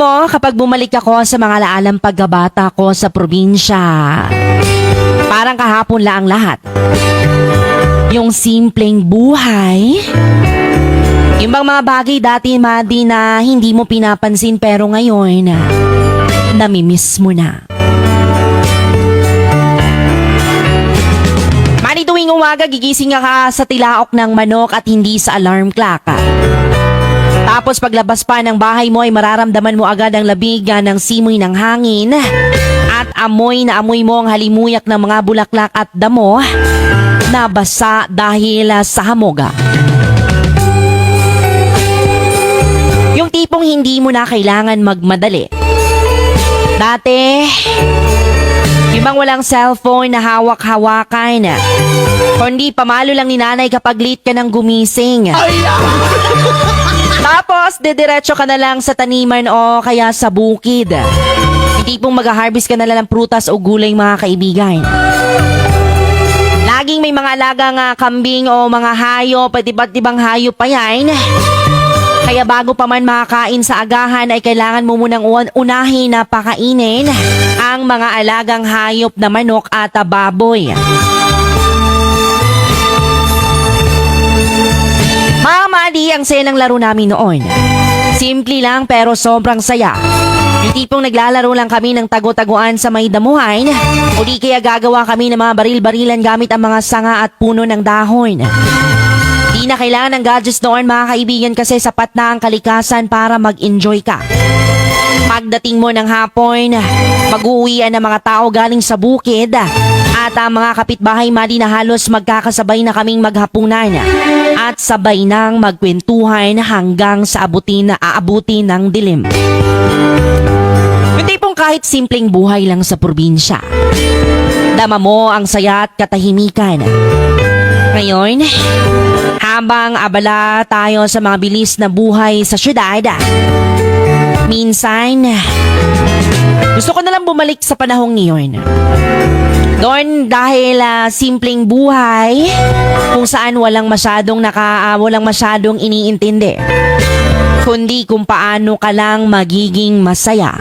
mo, kapag bumalik ako sa mga laalang pagkabata ko sa probinsya, parang kahapon lang ang lahat. Yung simpleng buhay, yung bang mga bagay dati, Madi, na hindi mo pinapansin pero ngayon, namimiss mo na. Madi, tuwing umaga, gigising ka sa tilaok ng manok at hindi sa alarm clock. Tapos paglabas pa ng bahay mo ay mararamdaman mo agad ang labig ng simoy ng hangin at amoy na amoy mo ang halimuyak ng mga bulaklak at damo na basa dahil sa hamoga. Yung tipong hindi mo na kailangan magmadali. Dati, yung bang walang cellphone na hawak-hawakan, kundi pamalo lang ni nanay kapag late ka nang gumising. Tapos, didiretso ka na lang sa taniman o kaya sa bukid. Hindi pong mag-harvest ka na lang ng prutas o gulay, mga kaibigan. Laging may mga alagang kambing o mga hayop at iba't ibang hayop pa yan. Kaya bago pa man makakain sa agahan ay kailangan mo munang unahin na pakainin ang mga alagang hayop na manok at baboy. Madi, ang saya ng laro namin noon. Simple lang pero sobrang saya. Yung tipong naglalaro lang kami ng tago-taguan sa may damuhan o di kaya gagawa kami ng mga baril-barilan gamit ang mga sanga at puno ng dahon. Di na kailangan ng gadgets noon, mga kaibigan, kasi sapat na ang kalikasan para mag-enjoy ka. Pagdating mo ng hapon, mag-uwian ng mga tao galing sa bukid at ang mga kapitbahay, Madi, na halos magkakasabay na kaming maghapunan at sabay nang magkwentuhan hanggang sa aabutin ng dilim. Yung tipong kahit simpleng buhay lang sa probinsya, dama mo ang saya at katahimikan. Ngayon, habang abala tayo sa mga bilis na buhay sa syudad, minsan, gusto ko na lang bumalik sa panahong niyon. Doon dahil simpleng buhay kung saan walang masyadong iniintindi, kundi kung paano ka lang magiging masaya.